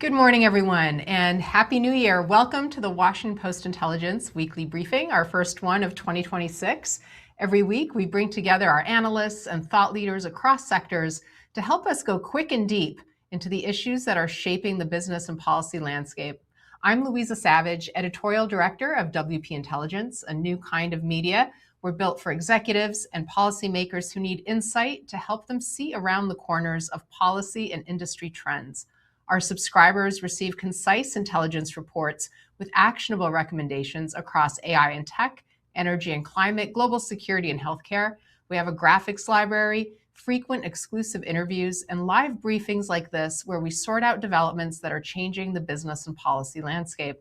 Good morning, everyone, and Happy New Year. Welcome to the Washington Post Intelligence Weekly Briefing, our first one of 2026. Every week, we bring together our analysts and thought leaders across sectors to help us go quick and deep into the issues that are shaping the business and policy landscape. I'm Louisa Savage, Editorial Director of WP Intelligence, a new kind of media. We're built for executives and policymakers who need insight to help them see around the corners of policy and industry trends. Our subscribers receive concise intelligence reports with actionable recommendations across AI and tech, energy and climate, global security and healthcare. We have a graphics library, frequent exclusive interviews, and live briefings like this where we sort out developments that are changing the business and policy landscape.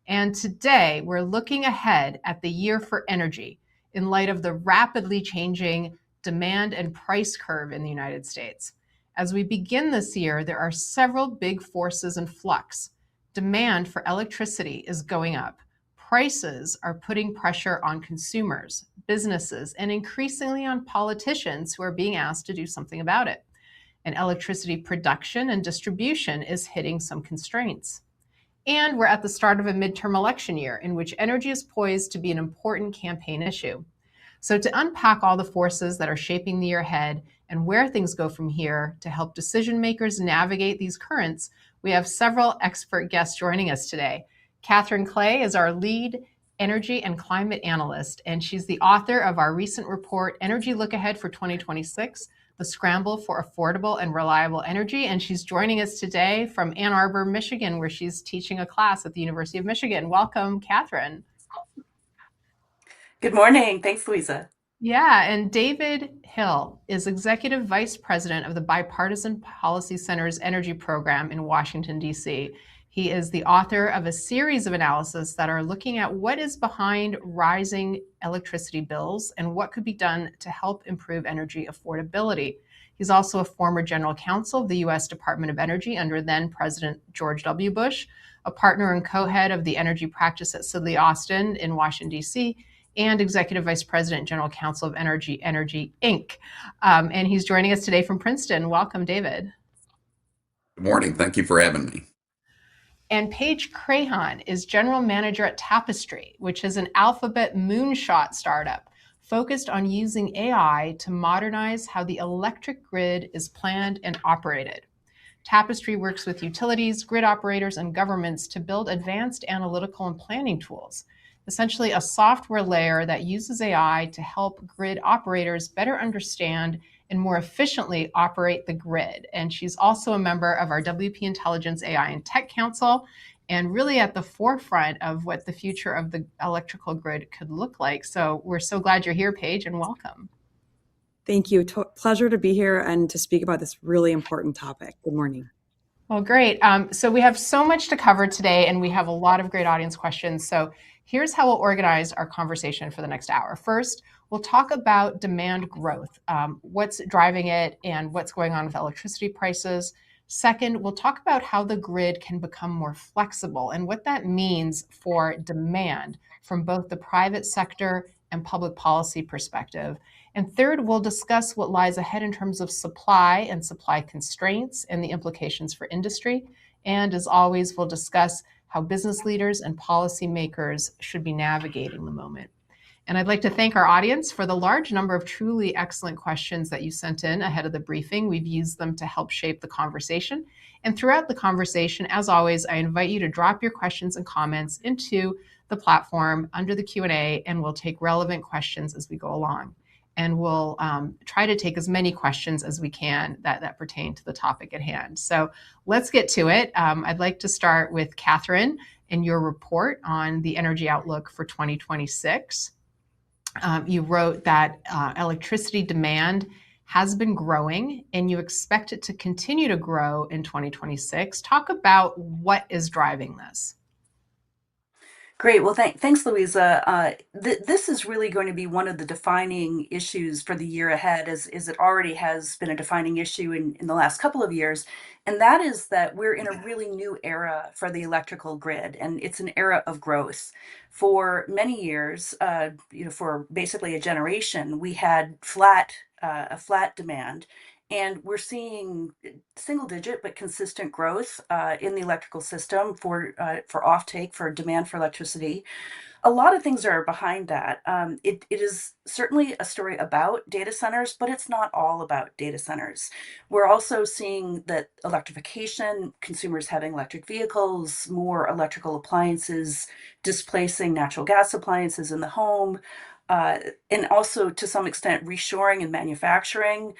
And today we're looking ahead at the year for energy in light of the rapidly changing demand and price curve in the United States. As we begin this year, there are several big forces in flux. Demand for electricity is going up. Prices are putting pressure on consumers, businesses, and increasingly on politicians who are being asked to do something about it. And electricity production and distribution is hitting some constraints. And we're at the start of a midterm election year in which energy is poised to be an important campaign issue. So to unpack all the forces that are shaping the year ahead and where things go from here to help decision makers navigate these currents, we have several expert guests joining us today. Kathryn Clay is our lead energy and climate analyst, and she's the author of our recent report, Energy Look Ahead for 2026, The Scramble for Affordable and Reliable Energy. And she's joining us today from Ann Arbor, Michigan, where she's teaching a class at the University of Michigan. Welcome, Kathryn. Good morning. Thanks, Louisa. Yeah, and David Hill is Executive Vice President of the Bipartisan Policy Center's Energy Program in Washington, D.C. He is the author of a series of analyses that are looking at what is behind rising electricity bills and what could be done to help improve energy affordability. He's also a former general counsel of the U.S. Department of Energy under then President George W. Bush, a partner and co-head of the energy practice at Sidley Austin in Washington, D.C., and Executive Vice President, General Counsel of Energy Inc. And he's joining us today from Princeton. Welcome, David. Good morning. Thank you for having me. And Page Crahan is General Manager at Tapestry, which is an alphabet moonshot startup focused on using AI to modernize how the electric grid is planned and operated. Tapestry works with utilities, grid operators, and governments to build advanced analytical and planning tools, essentially a software layer that uses AI to help grid operators better understand and more efficiently operate the grid. And she's also a member of our WP Intelligence AI and Tech Council, and really at the forefront of what the future of the electrical grid could look like. So we're so glad you're here, Paige, and welcome. Thank you. Pleasure to be here and to speak about this really important topic. Good morning. Well, great. So we have so much to cover today, and we have a lot of great audience questions. So here's how we'll organize our conversation for the next hour. First, we'll talk about demand growth, what's driving it and what's going on with electricity prices. Second, we'll talk about how the grid can become more flexible and what that means for demand from both the private sector and public policy perspective. And third, we'll discuss what lies ahead in terms of supply and supply constraints and the implications for industry. And as always, we'll discuss how business leaders and policymakers should be navigating the moment. And I'd like to thank our audience for the large number of truly excellent questions that you sent in ahead of the briefing. We've used them to help shape the conversation. And throughout the conversation, as always, I invite you to drop your questions and comments into the platform under the Q&A, and we'll take relevant questions as we go along. And we'll try to take as many questions as we can that pertain to the topic at hand. So let's get to it. I'd like to start with Kathryn and your report on the energy outlook for 2026. You wrote that electricity demand has been growing and you expect it to continue to grow in 2026. Talk about what is driving this. Great. Well, thanks, Louisa. This is really going to be one of the defining issues for the year ahead, as it already has been a defining issue in the last couple of years. And that is that we're in a really new era for the electrical grid, and it's an era of growth. For many years, for basically a generation, we had a flat demand. And we're seeing single digit but consistent growth in the electrical system for offtake, for demand for electricity. A lot of things are behind that. It is certainly a story about data centers, but it's not all about data centers. We're also seeing that electrification, consumers having electric vehicles, more electrical appliances displacing natural gas appliances in the home, uh, and also to some extent reshoring and manufacturing,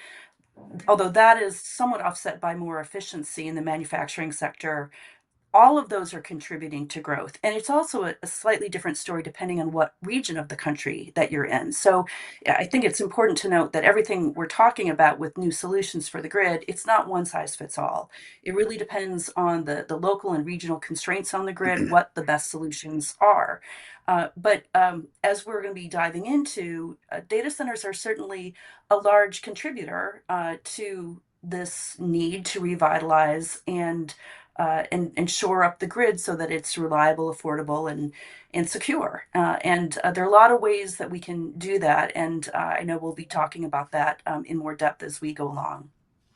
although that is somewhat offset by more efficiency in the manufacturing sector. All of those are contributing to growth. And it's also a slightly different story depending on what region of the country that you're in. So yeah, I think it's important to note that everything we're talking about with new solutions for the grid, it's not one size fits all. It really depends on the local and regional constraints on the grid, what the best solutions are. But as we're going to be diving into, data centers are certainly a large contributor to this need to revitalize and shore up the grid so that it's reliable, affordable, and secure. And there are a lot of ways that we can do that, and I know we'll be talking about that in more depth as we go along.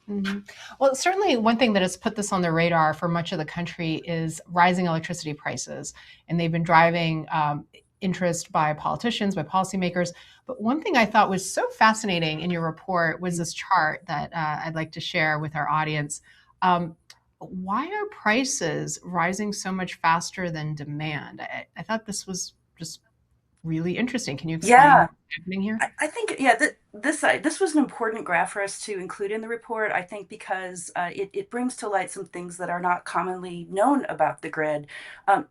Mm-hmm. Well, certainly one thing that has put this on the radar for much of the country is rising electricity prices, and they've been driving interest by politicians, by policymakers. But one thing I thought was so fascinating in your report was this chart that I'd like to share with our audience. Why are prices rising so much faster than demand? I thought this was just really interesting. Can you explain Yeah, what's happening here? I think yeah, this was an important graph for us to include in the report. I think because it brings to light some things that are not commonly known about the grid.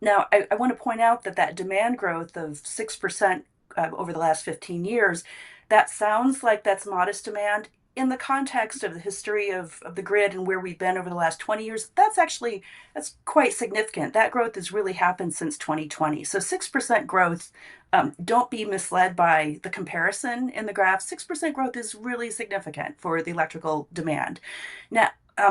Now, I want to point out that that demand growth of 6% over the last 15 years, that sounds like that's modest demand. In the context of the history of the grid and where we've been over the last 20 years, that's quite significant. That growth has really happened since 2020. So 6% growth, don't be misled by the comparison in the graph. 6% growth is really significant for the electrical demand. Now,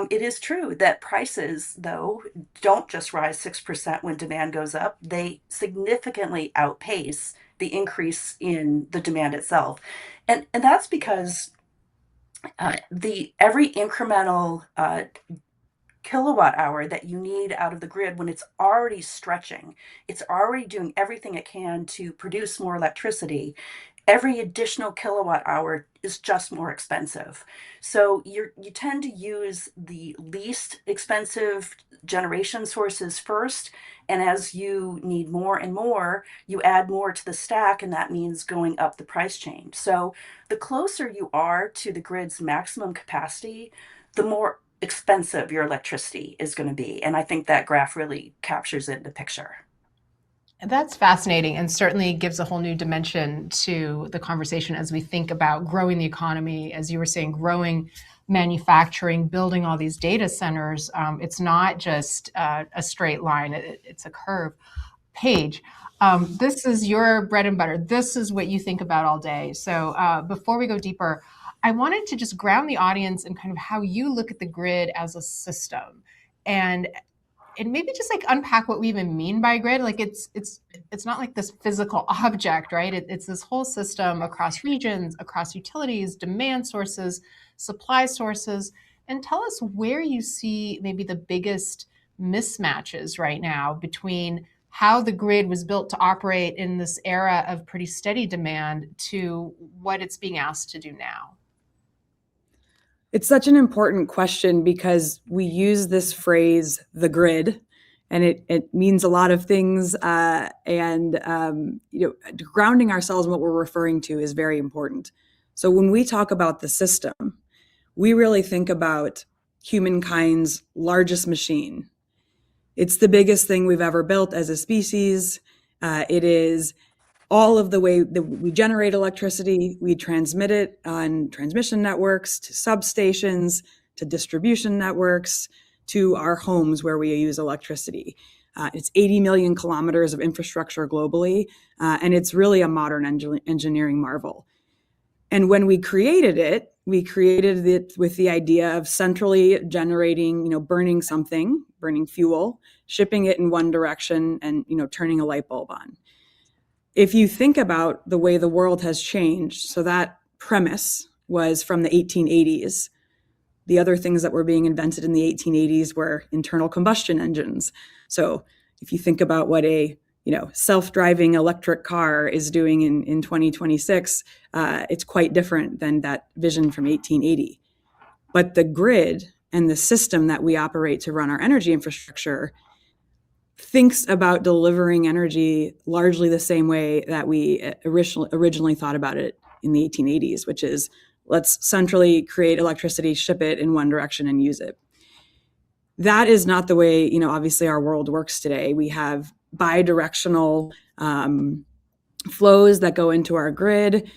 it is true that prices, though, don't just rise 6% when demand goes up. They significantly outpace the increase in the demand itself. And that's because the every incremental kilowatt hour that you need out of the grid when it's already stretching, it's already doing everything it can to produce more electricity. Every additional kilowatt hour is just more expensive. So you tend to use the least expensive generation sources first. And as you need more and more, you add more to the stack, and that means going up the price chain. So the closer you are to the grid's maximum capacity, the more expensive your electricity is going to be. And I think that graph really captures it in the picture. That's fascinating and certainly gives a whole new dimension to the conversation as we think about growing the economy, as you were saying, growing manufacturing, building all these data centers. It's not just a straight line, it's a curve. Paige, this is your bread and butter. This is what you think about all day. So before we go deeper, I wanted to just ground the audience in kind of how you look at the grid as a system. And maybe just like unpack what we even mean by grid. Like it's not like this physical object, right? It's this whole system across regions, across utilities, demand sources, supply sources. And tell us where you see maybe the biggest mismatches right now between how the grid was built to operate in this era of pretty steady demand to what it's being asked to do now. It's such an important question because we use this phrase, the grid, and it means a lot of things. Grounding ourselves in what we're referring to is very important. So when we talk about the system, we really think about humankind's largest machine. It's the biggest thing we've ever built as a species. It is all of the way that we generate electricity, we transmit it on transmission networks, to substations, to distribution networks, to our homes where we use electricity. It's 80 million kilometers of infrastructure globally, and it's really a modern engineering marvel. And when we created it with the idea of centrally generating, burning something, burning fuel, shipping it in one direction, and turning a light bulb on. If you think about the way the world has changed, so that premise was from the 1880s. The other things that were being invented in the 1880s were internal combustion engines. So if you think about what a self-driving electric car is doing in 2026, it's quite different than that vision from 1880. But the grid and the system that we operate to run our energy infrastructure thinks about delivering energy largely the same way that we originally thought about it in the 1880s, which is let's centrally create electricity, ship it in one direction, and use it. That is not the way, obviously our world works today. We have bidirectional flows that go into our grid.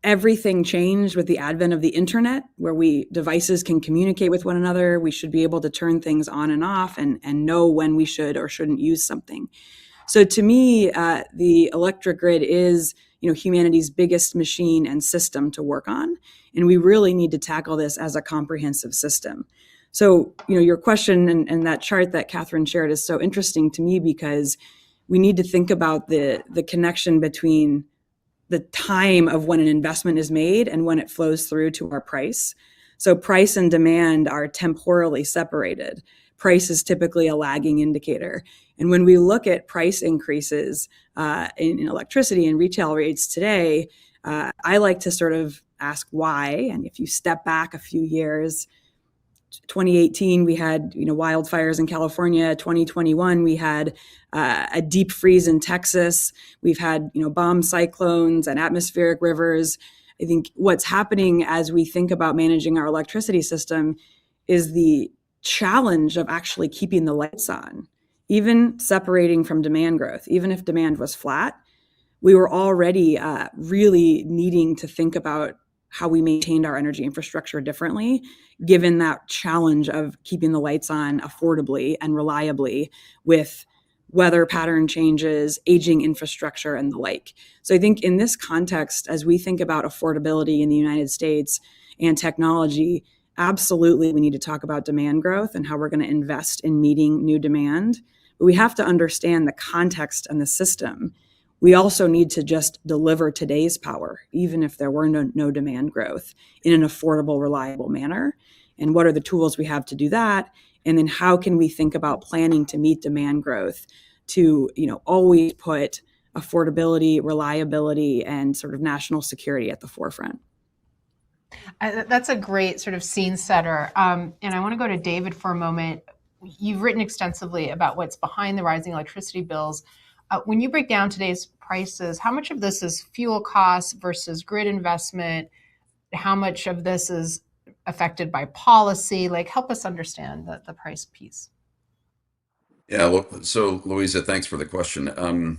Everything changed with the advent of the internet, where devices can communicate with one another. We should be able to turn things on and off and know when we should or shouldn't use something. So to me, the electric grid is humanity's biggest machine and system to work on. And we really need to tackle this as a comprehensive system. So, your question and that chart that Kathryn shared is so interesting to me, because we need to think about the connection between the time of when an investment is made and when it flows through to our price. So price and demand are temporally separated. Price is typically a lagging indicator. And when we look at price increases in electricity and retail rates today, I like to sort of ask why. And if you step back a few years, 2018, we had wildfires in California. 2021, we had a deep freeze in Texas. We've had bomb cyclones and atmospheric rivers. I think what's happening as we think about managing our electricity system is the challenge of actually keeping the lights on, even separating from demand growth. Even if demand was flat, we were already really needing to think about how we maintained our energy infrastructure differently, given that challenge of keeping the lights on affordably and reliably with weather pattern changes, aging infrastructure, and the like. So I think in this context, as we think about affordability in the United States and technology, absolutely we need to talk about demand growth and how we're going to invest in meeting new demand. But we have to understand the context and the system. We also need to just deliver today's power, even if there were no demand growth, in an affordable, reliable manner. And what are the tools we have to do that? And then how can we think about planning to meet demand growth to, always put affordability, reliability, and sort of national security at the forefront? That's a great sort of scene setter. And I want to go to David for a moment. You've written extensively about what's behind the rising electricity bills. When you break down today's prices, how much of this is fuel costs versus grid investment? How much of this is affected by policy? Help us understand the price piece. Yeah, well, so Louisa, thanks for the question. And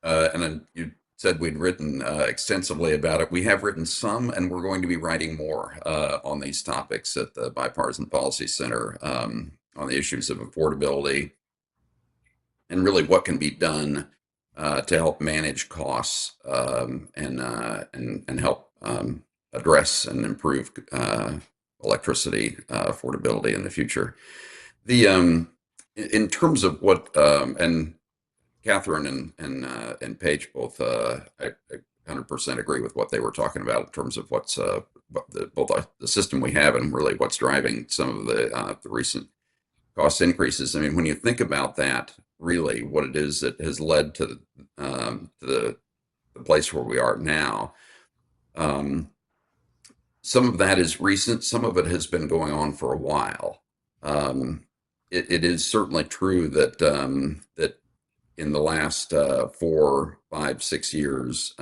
then you said we'd written extensively about it. We have written some, and we're going to be writing more on these topics at the Bipartisan Policy Center on the issues of affordability and really what can be done to help manage costs and help address and improve electricity affordability in the future. In terms of what and Kathryn and Page both I 100% agree with what they were talking about in terms of what's both the system we have and really what's driving some of the recent cost increases. I mean, when you think about that, really what it is that has led to the place where we are now, some of that is recent, some of it has been going on for a while. It is certainly true that that in the last 4, 5, 6 years,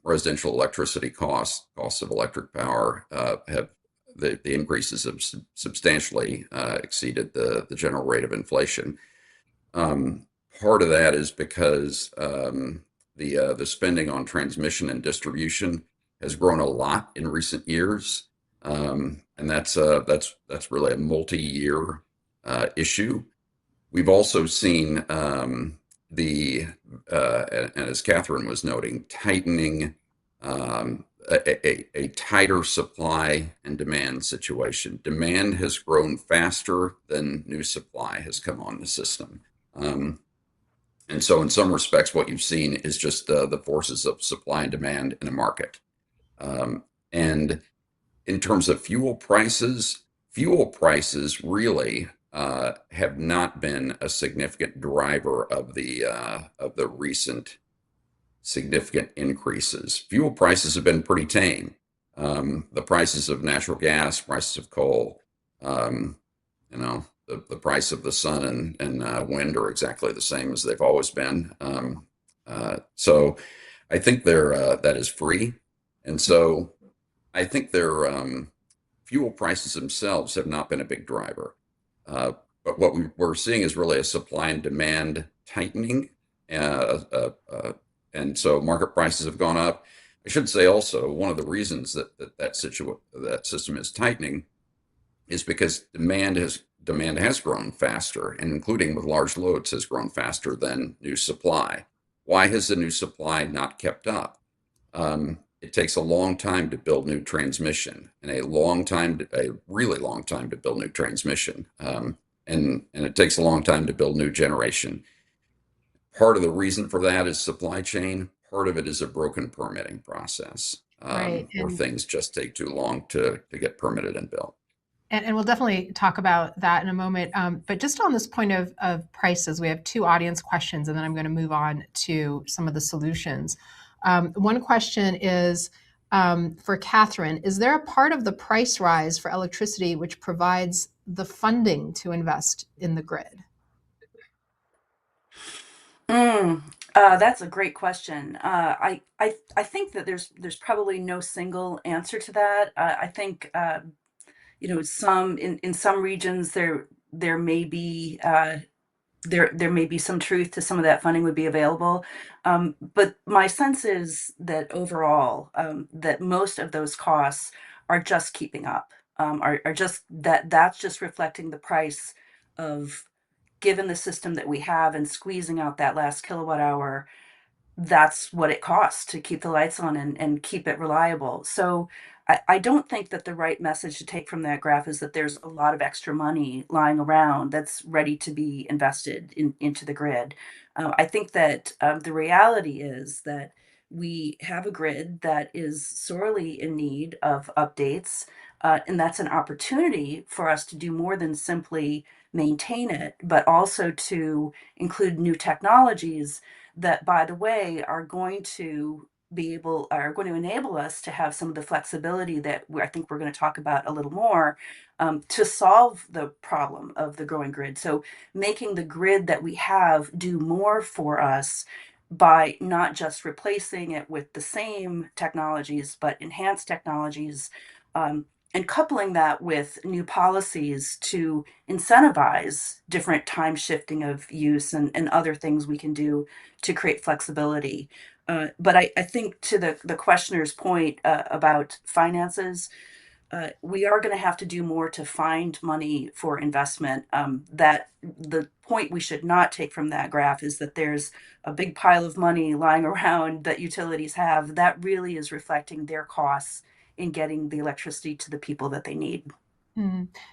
residential electricity costs of electric power have the increases have substantially exceeded the general rate of inflation. Part of that is because the spending on transmission and distribution has grown a lot in recent years, and that's really a multi-year issue. We've also seen and as Kathryn was noting, tightening a tighter supply and demand situation. Demand has grown faster than new supply has come on the system. And so in some respects, what you've seen is just the forces of supply and demand in a market. And in terms of fuel prices, fuel prices really have not been a significant driver of the recent significant increases. Fuel prices have been pretty tame. The prices of natural gas, prices of coal, um, the price of the sun and wind are exactly the same as they've always been. So I think that is free, and so I think their fuel prices themselves have not been a big driver. Uh, but what we're seeing is really a supply and demand tightening. Uh, uh, uh, and so market prices have gone up. I should say also one of the reasons that system is tightening is because demand has grown faster, and including with large loads has grown faster than new supply. Why has the new supply not kept up? It takes a long time to build new transmission, and a really long time to build new transmission, and it takes a long time to build new generation. Part of the reason for that is supply chain. Part of it is a broken permitting process, Right. where things just take too long to get permitted and built. And we'll definitely talk about that in a moment. But just on this point of prices, we have two audience questions, and then I'm going to move on to some of the solutions. One question is for Kathryn. Is there a part of the price rise for electricity which provides the funding to invest in the grid? That's a great question. I think that there's probably no single answer to that. I think some in some regions there may be there may be some truth to some of that funding would be available. But my sense is that overall, that most of those costs are just keeping up, are just that's just reflecting the price of given the system that we have and squeezing out that last kilowatt hour. That's what it costs to keep the lights on and keep it reliable. So I don't think that the right message to take from that graph is that there's a lot of extra money lying around that's ready to be invested into the grid. I think that the reality is that we have a grid that is sorely in need of updates, and that's an opportunity for us to do more than simply maintain it, but also to include new technologies that, by the way, are going to enable us to have some of the flexibility that I think we're going to talk about a little more, to solve the problem of the growing grid. So making the grid that we have do more for us by not just replacing it with the same technologies, but enhanced technologies, and coupling that with new policies to incentivize different time shifting of use and other things we can do to create flexibility. But I think to the questioner's point about finances, we are going to have to do more to find money for investment. That the point we should not take from that graph is that there's a big pile of money lying around that utilities have. That really is reflecting their costs in getting the electricity to the people that they need.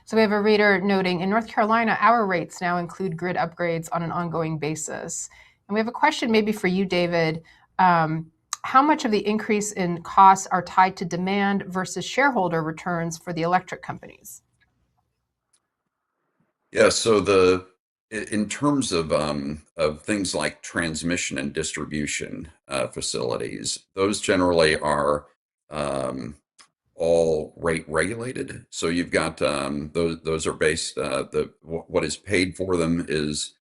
So we have a reader noting, in North Carolina, our rates now include grid upgrades on an ongoing basis. And we have a question maybe for you, David. How much of the increase in costs are tied to demand versus shareholder returns for the electric companies? Yeah, so in terms of things like transmission and distribution facilities, those generally are um, all rate regulated. So you've got those are based what is paid for them is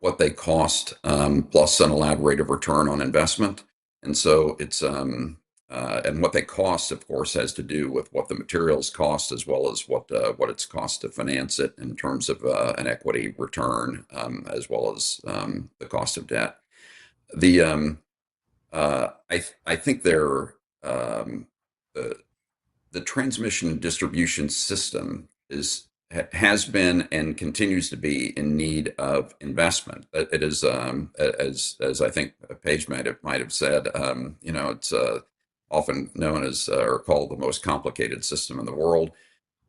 what they cost, plus an allowed rate of return on investment. And so it's and what they cost, of course, has to do with what the materials cost as well as what it's cost to finance it in terms of an equity return, as well as the cost of debt. The I think the the transmission and distribution system has been and continues to be in need of investment. It is, as I think Page might have said, it's often known as or called the most complicated system in the world,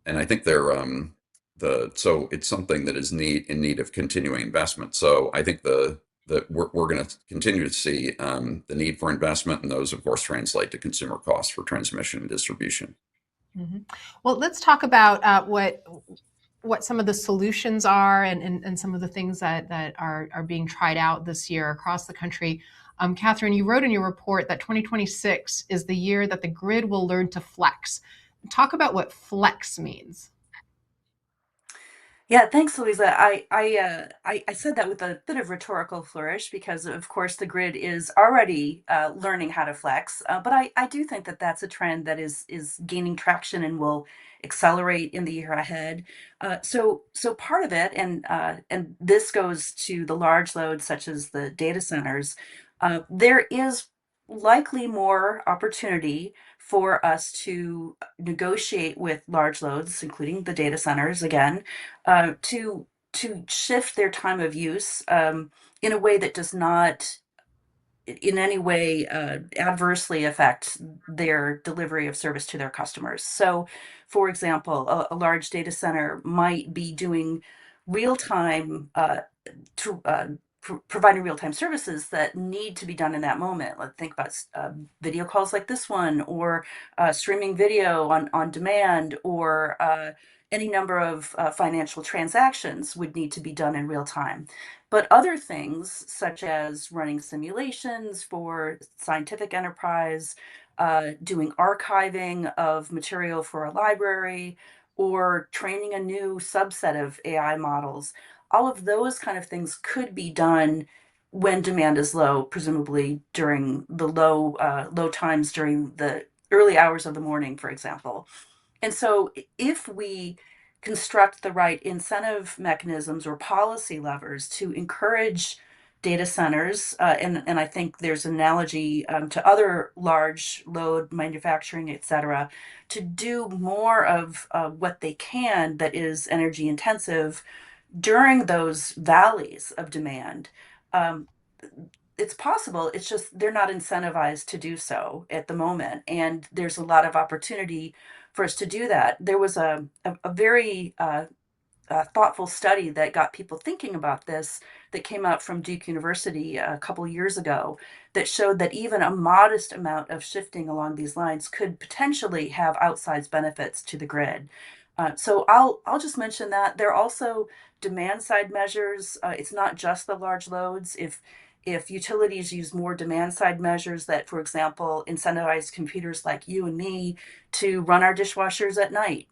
and I think so it's something that is in need of continuing investment. So I think we're going to continue to see the need for investment, and those, of course, translate to consumer costs for transmission and distribution. Mhm. Well, let's talk about what some of the solutions are and some of the things that are being tried out this year across the country. Kathryn, you wrote in your report that 2026 is the year that the grid will learn to flex. Talk about what flex means. Yeah, thanks, Louisa. I said that with a bit of rhetorical flourish because, of course, the grid is already learning how to flex. But I do think that that's a trend that is gaining traction and will accelerate in the year ahead. So part of it, and this goes to the large loads such as the data centers. There is likely more opportunity for us to negotiate with large loads, including the data centers again, to shift their time of use in a way that does not in any way adversely affect their delivery of service to their customers. So, for example, a large data center might be doing real time to providing real-time services that need to be done in that moment. Let's think about video calls like this one, or streaming video on demand, or any number of financial transactions would need to be done in real time. But other things, such as running simulations for scientific enterprise, doing archiving of material for a library, or training a new subset of AI models, all of those kind of things could be done when demand is low, presumably during the low times during the early hours of the morning, for example. And so if we construct the right incentive mechanisms or policy levers to encourage data centers, and I think there's an analogy to other large load manufacturing, et cetera, to do more of what they can that is energy intensive during those valleys of demand. Um, it's possible. It's just they're not incentivized to do so at the moment, and there's a lot of opportunity for us to do that. There was a very thoughtful study that got people thinking about this that came out from Duke University a couple years ago that showed that even a modest amount of shifting along these lines could potentially have outsized benefits to the grid. So I'll just mention that there are also demand side measures. It's not just the large loads. If utilities use more demand side measures that, for example, incentivize computers like you and me to run our dishwashers at night,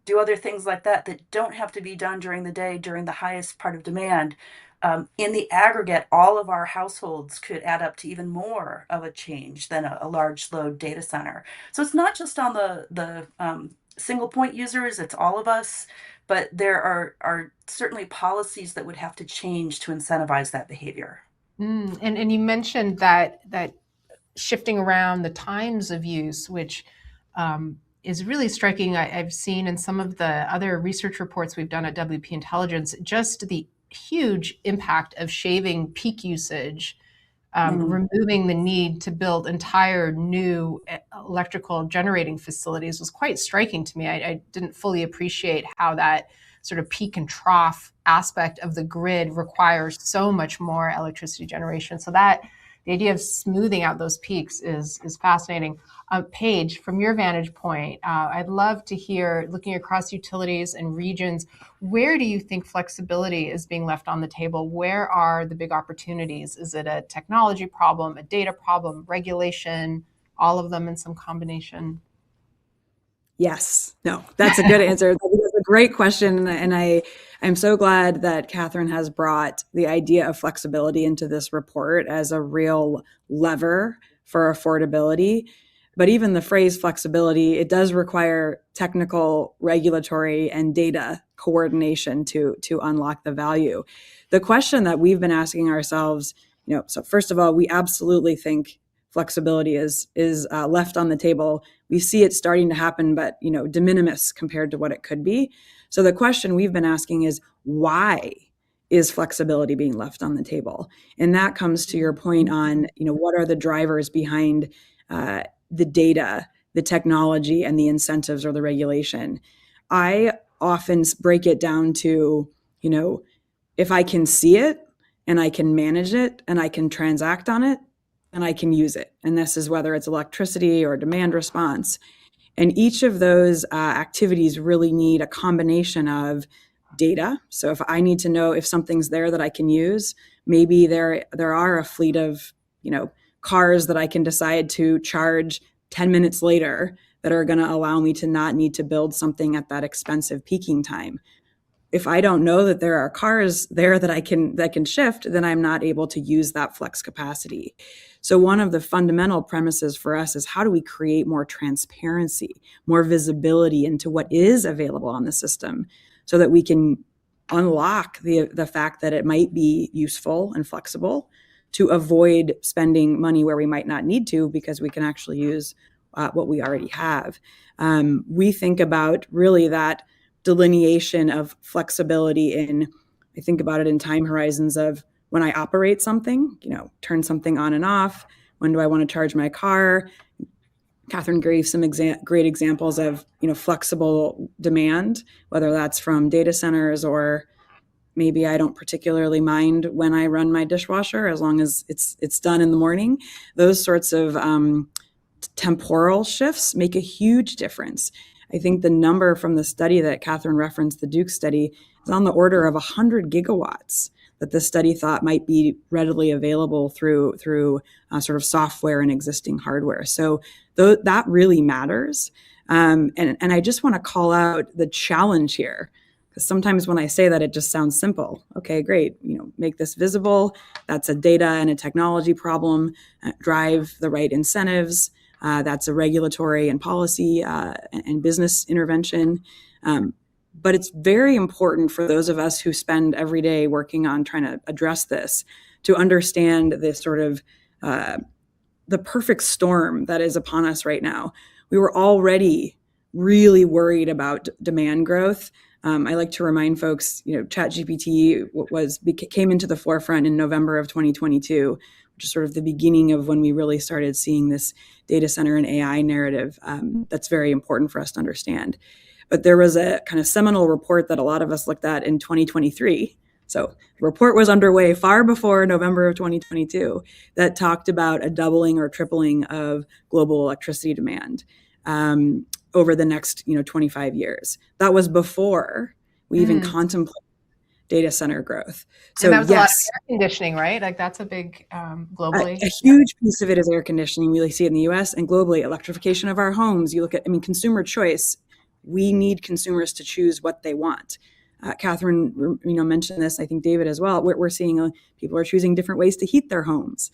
do other things like that that don't have to be done during the day during the highest part of demand. In the aggregate, all of our households could add up to even more of a change than a large load data center. So it's not just on the single point users, it's all of us, but there are certainly policies that would have to change to incentivize that behavior. And you mentioned that shifting around the times of use, which is really striking. I've seen in some of the other research reports we've done at WP Intelligence, just the huge impact of shaving peak usage, removing the need to build entire new electrical generating facilities was quite striking to me. I didn't fully appreciate how that sort of peak and trough aspect of the grid requires so much more electricity generation. So that the idea of smoothing out those peaks is fascinating. Paige, from your vantage point, I'd love to hear, looking across utilities and regions, where do you think flexibility is being left on the table? Where are the big opportunities? Is it a technology problem, a data problem, regulation, all of them in some combination? Yes. No, that's a good answer. That's a great question. And I'm so glad that Kathryn has brought the idea of flexibility into this report as a real lever for affordability. But even the phrase flexibility, it does require technical, regulatory, and data coordination to unlock the value. The question that we've been asking ourselves, so first of all, we absolutely think flexibility is left on the table. We see it starting to happen, but de minimis compared to what it could be. So the question we've been asking is, why is flexibility being left on the table? And that comes to your point on, what are the drivers behind the data, the technology, and the incentives or the regulation? I often break it down to, if I can see it and I can manage it and I can transact on it, and I can use it. And this is whether it's electricity or demand response. And each of those activities really need a combination of data. So if I need to know if something's there that I can use, maybe there are a fleet of, cars that I can decide to charge 10 minutes later that are going to allow me to not need to build something at that expensive peaking time. If I don't know that there are cars there that can shift, then I'm not able to use that flex capacity. So one of the fundamental premises for us is, how do we create more transparency, more visibility into what is available on the system, so that we can unlock the fact that it might be useful and flexible to avoid spending money where we might not need to, because we can actually use what we already have. We think about really that delineation of flexibility I think about it in time horizons of when I operate something, turn something on and off. When do I want to charge my car? Kathryn gave some great examples of, flexible demand, whether that's from data centers, or maybe I don't particularly mind when I run my dishwasher, as long as it's done in the morning. Those sorts of temporal shifts make a huge difference. I think the number from the study that Kathryn referenced, the Duke study, is on the order of 100 gigawatts that the study thought might be readily available through sort of software and existing hardware. So that really matters. And I just want to call out the challenge here, because sometimes when I say that, it just sounds simple. Okay, great. Make this visible. That's a data and a technology problem. Drive the right incentives. That's a regulatory and policy and business intervention. But it's very important for those of us who spend every day working on trying to address this to understand this sort of the perfect storm that is upon us right now. We were already really worried about demand growth. I like to remind folks, ChatGPT came into the forefront in November of 2022, which is sort of the beginning of when we really started seeing this data center and AI narrative. That's very important for us to understand. But there was a kind of seminal report that a lot of us looked at in 2023. So the report was underway far before November of 2022, that talked about a doubling or tripling of global electricity demand over the next 25 years. That was before we even contemplated data center growth. So and that was a lot of air conditioning, right? Like that's a big globally. A huge piece of it is air conditioning. We see it in the US and globally. Electrification of our homes. You look at, consumer choice. We need consumers to choose what they want. Kathryn, mentioned this. I think David as well. We're seeing people are choosing different ways to heat their homes,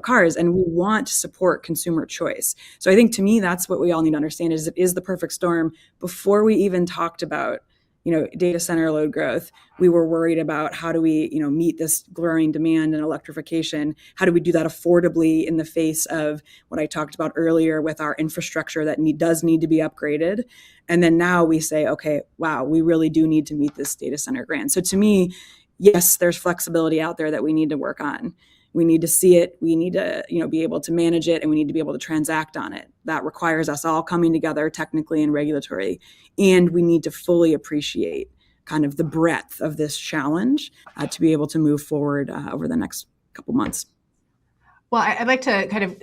cars, and we want to support consumer choice. So I think, to me, that's what we all need to understand: is it is the perfect storm. Before we even talked about data center load growth, we were worried about how do we meet this growing demand and electrification. How do we do that affordably in the face of what I talked about earlier with our infrastructure that does need to be upgraded? And then now we say, okay, wow, we really do need to meet this data center grant. So to me, yes, there's flexibility out there that we need to work on. We need to see it. We need to, be able to manage it, and we need to be able to transact on it. That requires us all coming together technically and regulatory. And we need to fully appreciate kind of the breadth of this challenge to be able to move forward over the next couple months. Well, I'd like to kind of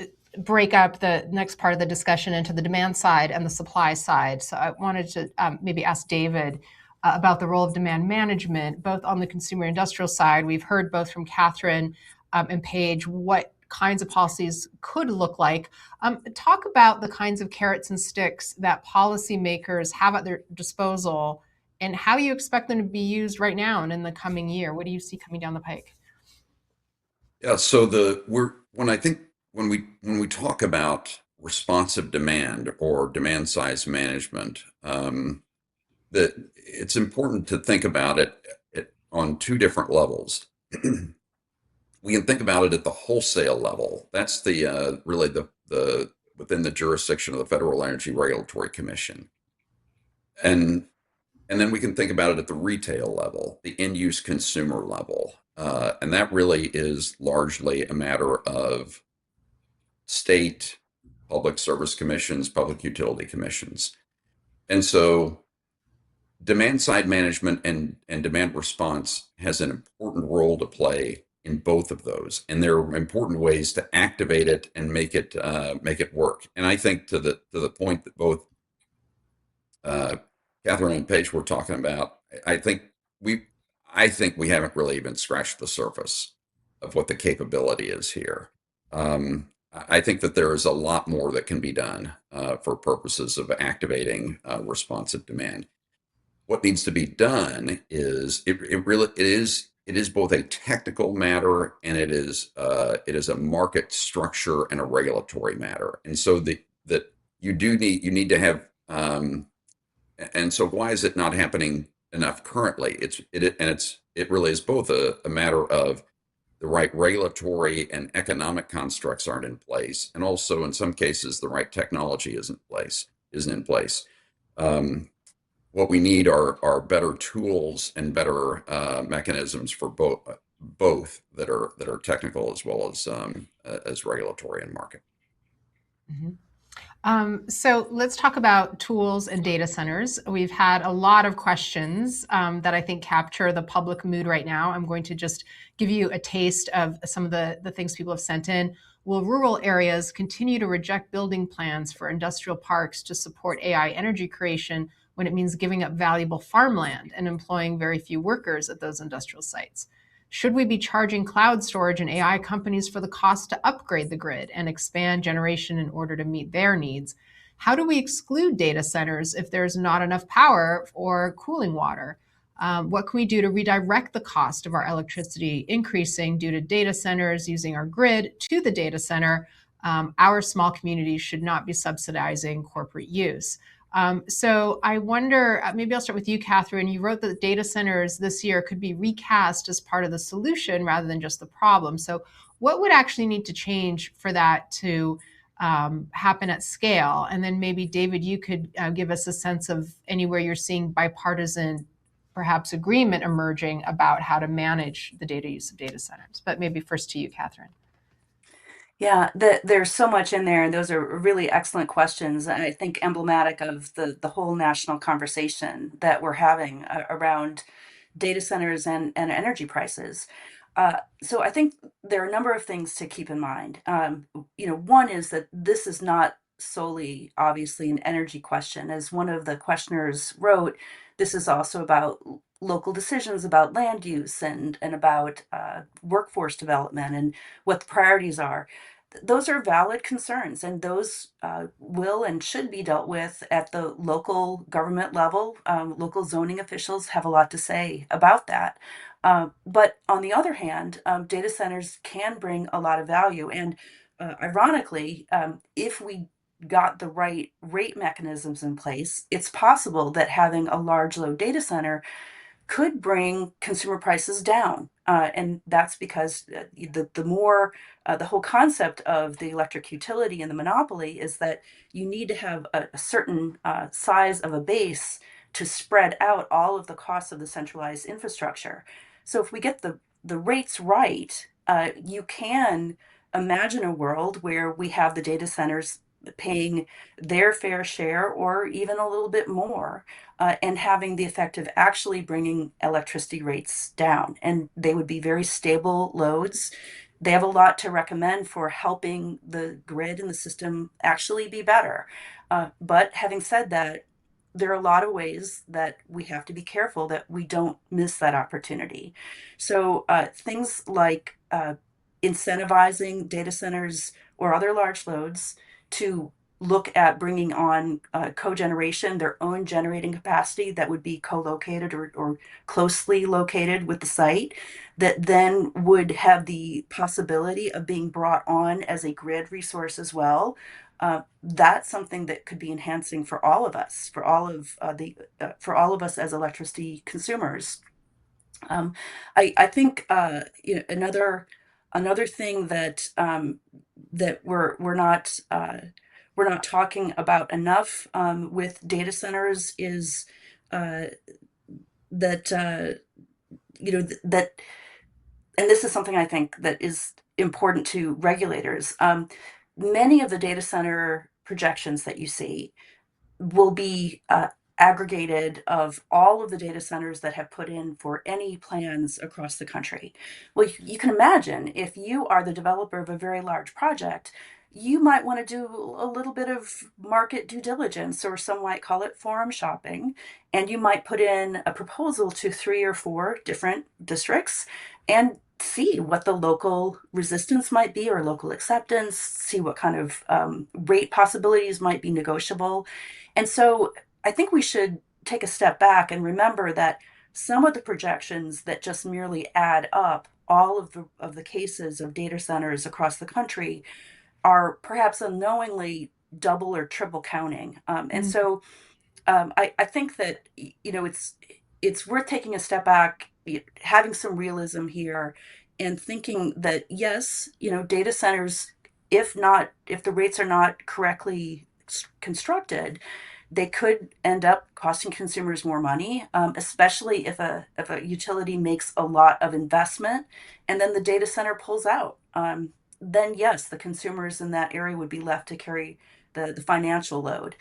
break up the next part of the discussion into the demand side and the supply side. So I wanted to maybe ask David about the role of demand management, both on the consumer industrial side. We've heard both from Kathryn and Page what kinds of policies could look like. Talk about the kinds of carrots and sticks that policymakers have at their disposal and how you expect them to be used right now and in the coming year. What do you see coming down the pike? Yeah, so when we talk about responsive demand or demand size management, that it's important to think about it on two different levels. We can think about it at the wholesale level. That's the really the within the jurisdiction of the Federal Energy Regulatory Commission, and then we can think about it at the retail level, the end use consumer level, and that really is largely a matter of state public service commissions, public utility commissions, and so demand side management and demand response has an important role to play in both of those, and there are important ways to activate it and make it work. And I think to the point that both uh, Kathryn and Paige were talking about, I think we, I think we haven't really even scratched the surface of what the capability is here. I think that there is a lot more that can be done for purposes of activating responsive demand. What needs to be done is it is both a technical matter and it is a market structure and a regulatory matter. And so that you need to have and so why is it not happening enough currently? It really is both a matter of the right regulatory and economic constructs aren't in place, and also in some cases the right technology isn't in place. Um, what we need are better tools and better mechanisms for both that are technical as regulatory and market. Mhm. So let's talk about tools and data centers. We've had a lot of questions that I think capture the public mood right now. I'm going to just give you a taste of some of the things people have sent in. Will rural areas continue to reject building plans for industrial parks to support AI energy creation when it means giving up valuable farmland and employing very few workers at those industrial sites? Should we be charging cloud storage and AI companies for the cost to upgrade the grid and expand generation in order to meet their needs? How do we exclude data centers if there's not enough power or cooling water? What can we do to redirect the cost of our electricity increasing due to data centers using our grid to the data center? Our small communities should not be subsidizing corporate use. So I wonder, maybe I'll start with you, Kathryn. You wrote that data centers this year could be recast as part of the solution rather than just the problem. So what would actually need to change for that to happen at scale? And then maybe, David, you could give us a sense of anywhere you're seeing bipartisan, perhaps, agreement emerging about how to manage the data use of data centers. But maybe first to you, Kathryn. Yeah, there's so much in there, and those are really excellent questions, and I think emblematic of the whole national conversation that we're having around data centers and energy prices. So I think there are a number of things to keep in mind. One is that this is not solely, obviously, an energy question. As one of the questioners wrote, this is also about local decisions about land use and about workforce development and what the priorities are. Those are valid concerns, and those will and should be dealt with at the local government level. Local zoning officials have a lot to say about that. But on the other hand, data centers can bring a lot of value. And ironically, if we got the right rate mechanisms in place, it's possible that having a large load data center could bring consumer prices down. And that's because the whole concept of the electric utility and the monopoly is that you need to have a certain size of a base to spread out all of the costs of the centralized infrastructure. So if we get the rates right, you can imagine a world where we have the data centers paying their fair share or even a little bit more, and having the effect of actually bringing electricity rates down. And they would be very stable loads. They have a lot to recommend for helping the grid and the system actually be better. But having said that, there are a lot of ways that we have to be careful that we don't miss that opportunity. So things like incentivizing data centers or other large loads to look at bringing on cogeneration, their own generating capacity that would be co-located or closely located with the site, that then would have the possibility of being brought on as a grid resource as well. That's something that could be enhancing for all of us, for all of us as electricity consumers. I think another thing that we're not talking about enough with data centers is uh, that that, and this is something I think that is important to regulators. Many of the data center projections that you see will be aggregated of all of the data centers that have put in for any plans across the country. Well, you can imagine if you are the developer of a very large project, you might want to do a little bit of market due diligence, or some might call it forum shopping. And you might put in a proposal to 3 or 4 different districts and see what the local resistance might be, or local acceptance, see what kind of rate possibilities might be negotiable. And so I think we should take a step back and remember that some of the projections that just merely add up all of the cases of data centers across the country are perhaps unknowingly double or triple counting. And so I think that it's worth taking a step back, having some realism here, and thinking that yes, data centers, if the rates are not correctly constructed, they could end up costing consumers more money, especially if a utility makes a lot of investment and then the data center pulls out. Then yes, the consumers in that area would be left to carry the financial load.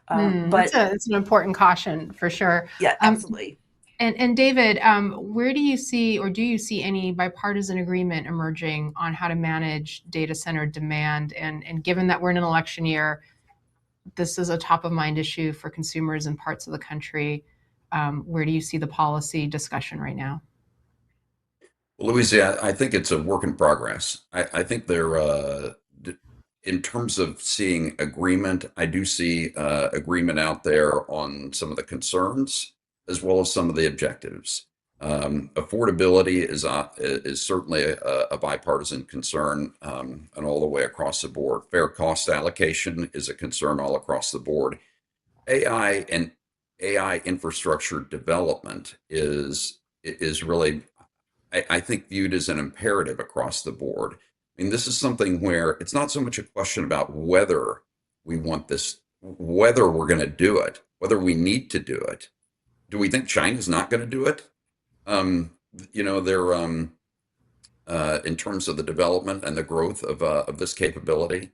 But It's an important caution for sure. yeah, absolutely. And David, where do you see, or do you see any bipartisan agreement emerging on how to manage data center demand? And given that we're in an election year, this is a top of mind issue for consumers in parts of the country. Where do you see the policy discussion right now? Well, Louise, I think it's a work in progress. I think in terms of seeing agreement, I do see agreement out there on some of the concerns as well as some of the objectives. Affordability is certainly a bipartisan concern, and all the way across the board. Fair cost allocation is a concern all across the board. AI and AI infrastructure development is really, I think, viewed as an imperative across the board. I mean, this is something where it's not so much a question about whether we want this, whether we're going to do it, whether we need to do it. Do we think China's not going to do it? They're in terms of the development and the growth of this capability.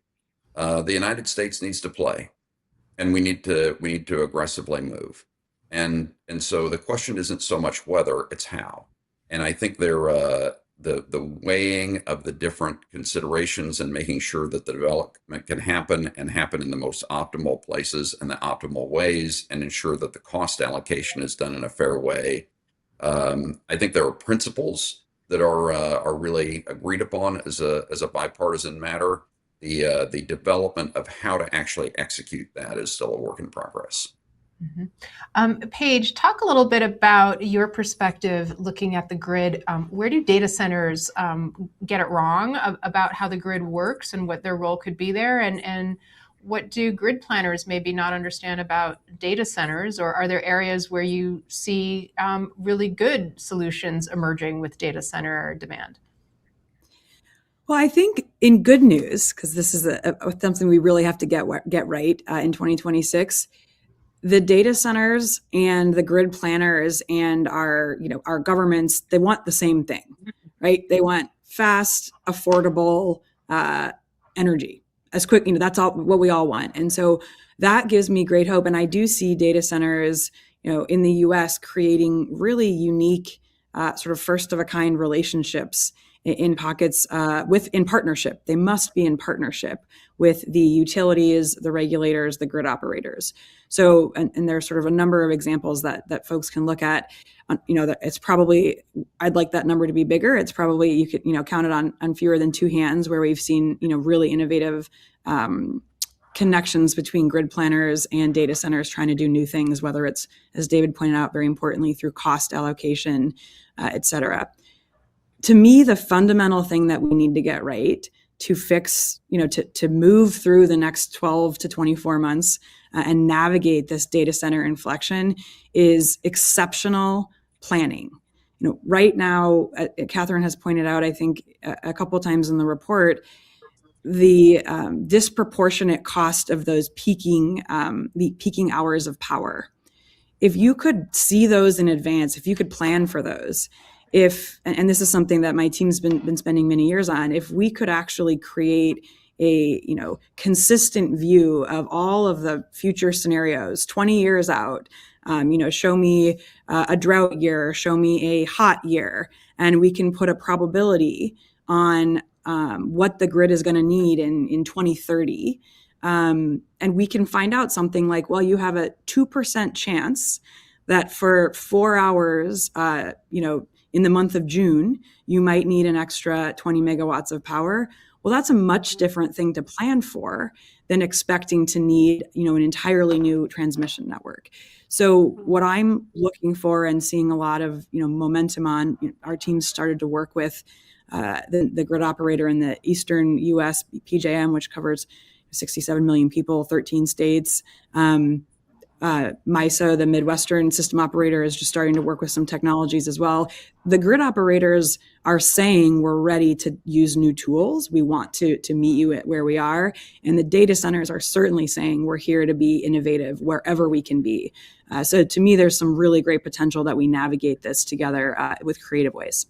The United States needs to play, and we need to aggressively move. And so the question isn't so much whether, it's how. And I think the weighing of the different considerations and making sure that the development can happen and happen in the most optimal places and the optimal ways, and ensure that the cost allocation is done in a fair way. I think there are principles that are really agreed upon as a bipartisan matter. The development of how to actually execute that is still a work in progress. Paige, talk a little bit about your perspective looking at the grid. Where do data centers get it wrong about how the grid works and what their role could be there? And what do grid planners maybe not understand about data centers? Or are there areas where you see really good solutions emerging with data center demand? Well, I think in good news, because this is something we really have to get right in 2026, the data centers and the grid planners and our governments, they want the same thing, right? They want fast, affordable energy as quick. That's all what we all want, and so that gives me great hope. And I do see data centers, in the U.S. creating really unique, sort of first of a kind relationships in pockets in partnership. They must be in partnership with the utilities, the regulators, the grid operators. So, and there's sort of a number of examples that folks can look at. That it's probably, I'd like that number to be bigger. It's probably, you could, count it on fewer than 2 hands, where we've seen, really innovative connections between grid planners and data centers trying to do new things, whether it's, as David pointed out, very importantly, through cost allocation, et cetera. To me, the fundamental thing that we need to get right to fix, to move through the next 12 to 24 months and navigate this data center inflection is exceptional planning. Right now, Kathryn has pointed out, I think a couple of times in the report, the disproportionate cost of those the peaking hours of power. If you could see those in advance, if you could plan for those, and this is something that my team's been spending many years on, if we could actually create a consistent view of all of the future scenarios 20 years out, show me a drought year, show me a hot year, and we can put a probability on what the grid is going to need in 2030. And we can find out something like, well, you have a 2% chance that for 4 hours, in the month of June, you might need an extra 20 megawatts of power. Well, that's a much different thing to plan for than expecting to need, an entirely new transmission network. So what I'm looking for and seeing a lot of, momentum on, our team started to work with the grid operator in the Eastern US, PJM, which covers 67 million people, 13 states. MISO, the Midwestern system operator, is just starting to work with some technologies as well. The grid operators are saying we're ready to use new tools. We want to meet you at where we are. And the data centers are certainly saying we're here to be innovative wherever we can be. So to me, there's some really great potential that we navigate this together with creative ways.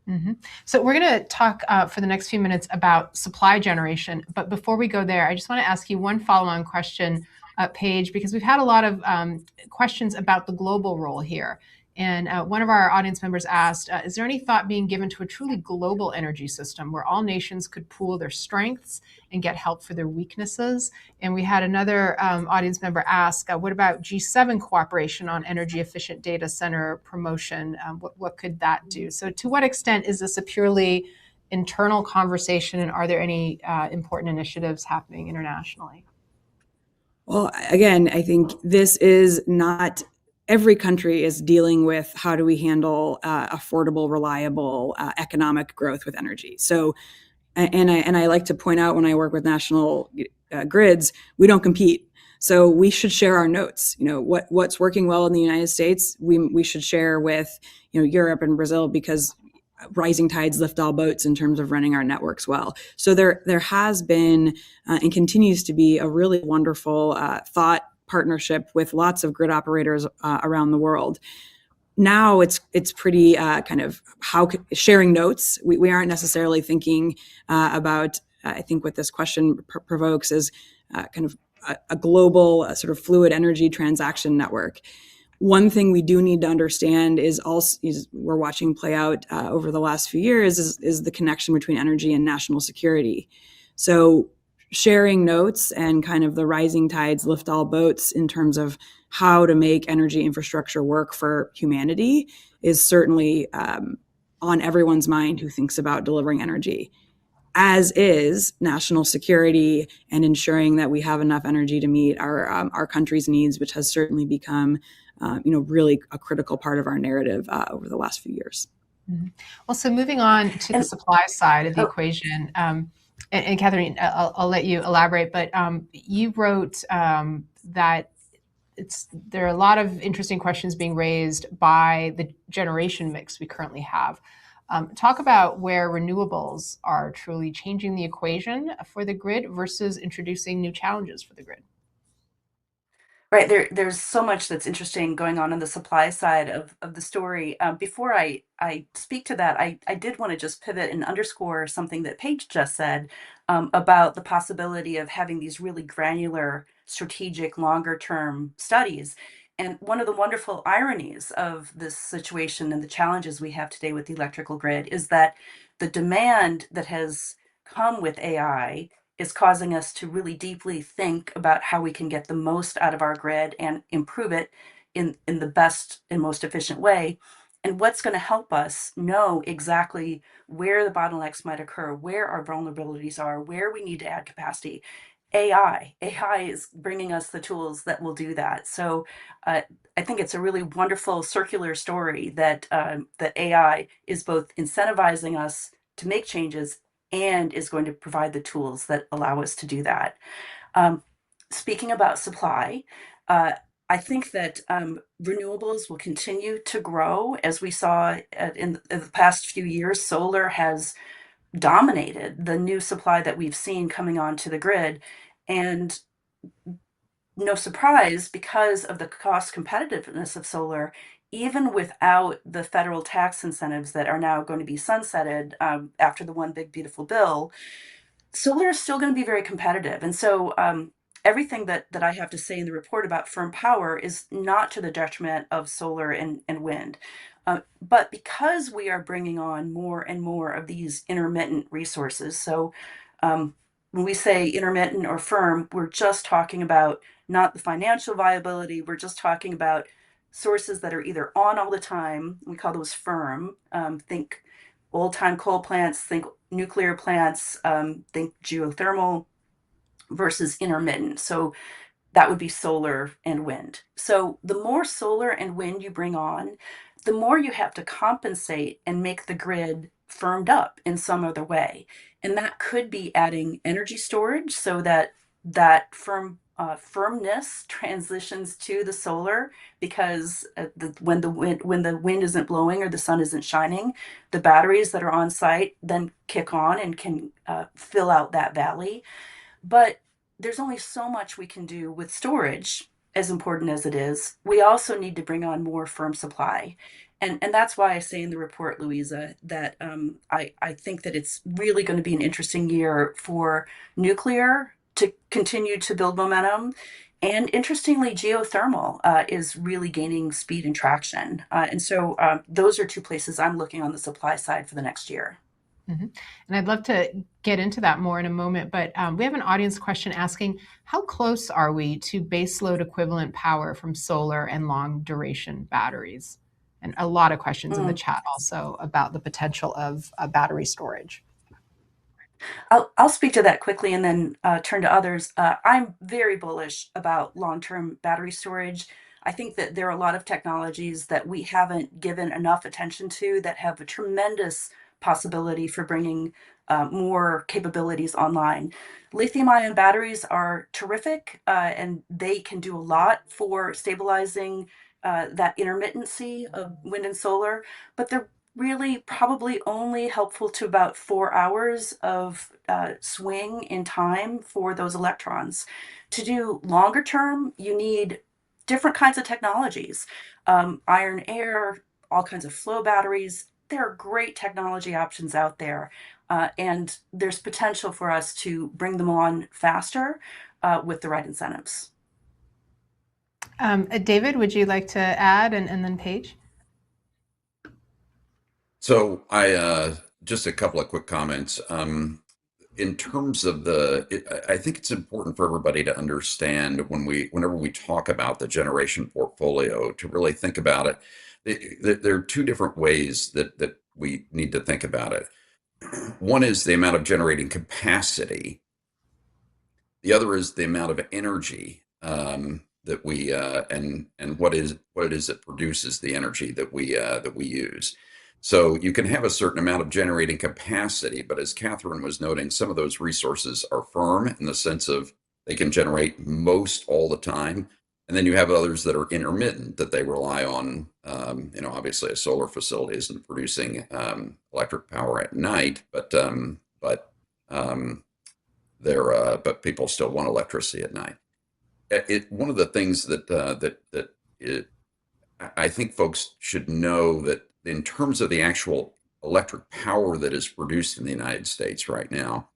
Mm-hmm. So we're going to talk for the next few minutes about supply generation. But before we go there, I just want to ask you one follow-on question, Paige, because we've had a lot of questions about the global role here. And one of our audience members asked, is there any thought being given to a truly global energy system where all nations could pool their strengths and get help for their weaknesses? And we had another audience member ask, what about G7 cooperation on energy efficient data center promotion? What could that do? So to what extent is this a purely internal conversation, and are there any important initiatives happening internationally? Well, again, I think this is not, every country is dealing with how do we handle affordable, reliable economic growth with energy. So, and I like to point out when I work with national grids, we don't compete. So we should share our notes. What's working well in the United States, we should share with Europe and Brazil, because rising tides lift all boats in terms of running our networks well. So there has been and continues to be a really wonderful thought partnership with lots of grid operators around the world. Now it's pretty kind of how sharing notes. We aren't necessarily thinking about, I think what this question provokes is kind of a global sort of fluid energy transaction network. One thing we do need to understand is we're watching play out over the last few years is the connection between energy and national security. So sharing notes and kind of the rising tides lift all boats in terms of how to make energy infrastructure work for humanity is certainly on everyone's mind who thinks about delivering energy, as is national security and ensuring that we have enough energy to meet our country's needs, which has certainly become really a critical part of our narrative over the last few years. Mm-hmm. Well, so moving on to the supply side of the equation, and Kathryn, I'll let you elaborate, but you wrote that there are a lot of interesting questions being raised by the generation mix we currently have. Talk about where renewables are truly changing the equation for the grid versus introducing new challenges for the grid. Right, there's so much that's interesting going on the supply side of the story. Before I speak to that, I did want to just pivot and underscore something that Paige just said about the possibility of having these really granular, strategic, longer term studies. And one of the wonderful ironies of this situation and the challenges we have today with the electrical grid is that the demand that has come with AI is causing us to really deeply think about how we can get the most out of our grid and improve it in the best and most efficient way. And what's going to help us know exactly where the bottlenecks might occur, where our vulnerabilities are, where we need to add capacity. AI is bringing us the tools that will do that. So I think it's a really wonderful circular story that that AI is both incentivizing us to make changes and is going to provide the tools that allow us to do that. Speaking about supply, I think that renewables will continue to grow. As we saw in the past few years, solar has dominated the new supply that we've seen coming onto the grid. And no surprise, because of the cost competitiveness of solar, even without the federal tax incentives that are now going to be sunsetted after the One Big Beautiful Bill, solar is still going to be very competitive. And so everything that I have to say in the report about firm power is not to the detriment of solar and wind. But because we are bringing on more and more of these intermittent resources, so when we say intermittent or firm, we're just talking about not the financial viability, we're just talking about sources that are either on all the time, we call those firm. Think old time coal plants, think nuclear plants, think geothermal, versus intermittent. So that would be solar and wind. So the more solar and wind you bring on, the more you have to compensate and make the grid firmed up in some other way. And that could be adding energy storage so that firmness transitions to the solar, because when the wind isn't blowing or the sun isn't shining, the batteries that are on site then kick on and can fill out that valley. But there's only so much we can do with storage, as important as it is. We also need to bring on more firm supply. And that's why I say in the report, Louisa, that I think that it's really going to be an interesting year for nuclear to continue to build momentum. And interestingly, geothermal is really gaining speed and traction. And so those are two places I'm looking on the supply side for the next year. Mm-hmm. And I'd love to get into that more in a moment, but we have an audience question asking, how close are we to baseload equivalent power from solar and long duration batteries? And a lot of questions in the chat also about the potential of battery storage. I'll speak to that quickly and then turn to others. I'm very bullish about long-term battery storage. I think that there are a lot of technologies that we haven't given enough attention to that have a tremendous possibility for bringing more capabilities online. Lithium-ion batteries are terrific, and they can do a lot for stabilizing that intermittency of wind and solar, but they're really probably only helpful to about 4 hours of swing in time for those electrons. To do longer term, you need different kinds of technologies, iron air, all kinds of flow batteries. There are great technology options out there, and there's potential for us to bring them on faster with the right incentives. David, would you like to add, and then Paige? So just a couple of quick comments. In terms of I think it's important for everybody to understand whenever we talk about the generation portfolio, to really think about it. There are two different ways that we need to think about it. One is the amount of generating capacity. The other is the amount of energy that we and what it is that produces the energy that we use. So you can have a certain amount of generating capacity, but as Kathryn was noting, some of those resources are firm in the sense of they can generate most all the time. And then you have others that are intermittent, that they rely on, obviously a solar facility isn't producing electric power at night, but people still want electricity at night. One of the things that I think folks should know, that in terms of the actual electric power that is produced in the United States right now,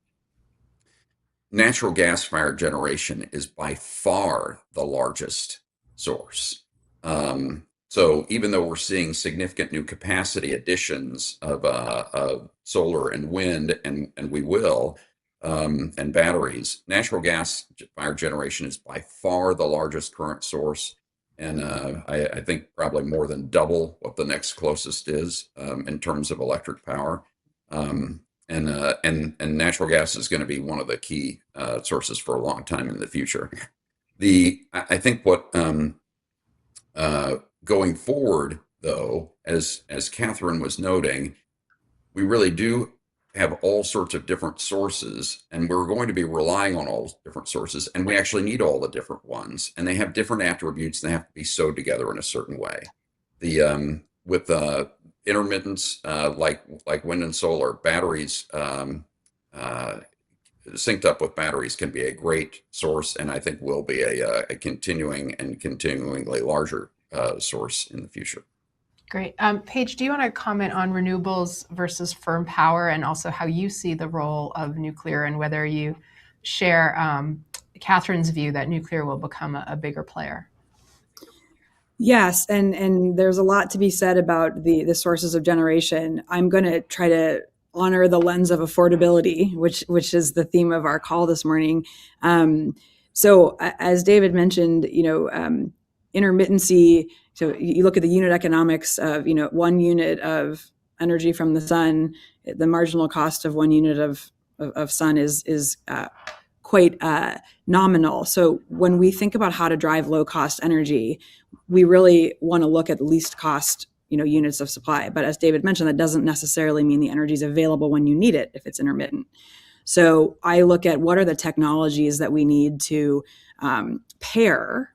natural gas fired generation is by far the largest source. So even though we're seeing significant new capacity additions of solar and wind, and we will, and batteries, natural gas fired generation is by far the largest current source. And I think probably more than double what the next closest is in terms of electric power. And natural gas is going to be one of the key sources for a long time in the future. I think what going forward, though, as Kathryn was noting, we really do have all sorts of different sources, and we're going to be relying on all different sources, and we actually need all the different ones, and they have different attributes, and they have to be sewed together in a certain way. With intermittence, like wind and solar, batteries, synced up with batteries can be a great source, and I think will be a continuingly larger source in the future. Great. Paige, do you want to comment on renewables versus firm power, and also how you see the role of nuclear, and whether you share Kathryn's view that nuclear will become a bigger player? Yes, and there's a lot to be said about the sources of generation. I'm going to try to honor the lens of affordability, which is the theme of our call this morning. So as David mentioned, intermittency. So you look at the unit economics of 1 unit of energy from the sun. The marginal cost of 1 unit of sun is quite nominal. So when we think about how to drive low cost energy, we really want to look at the least cost units of supply. But as David mentioned, that doesn't necessarily mean the energy is available when you need it if it's intermittent. So I look at what are the technologies that we need to pair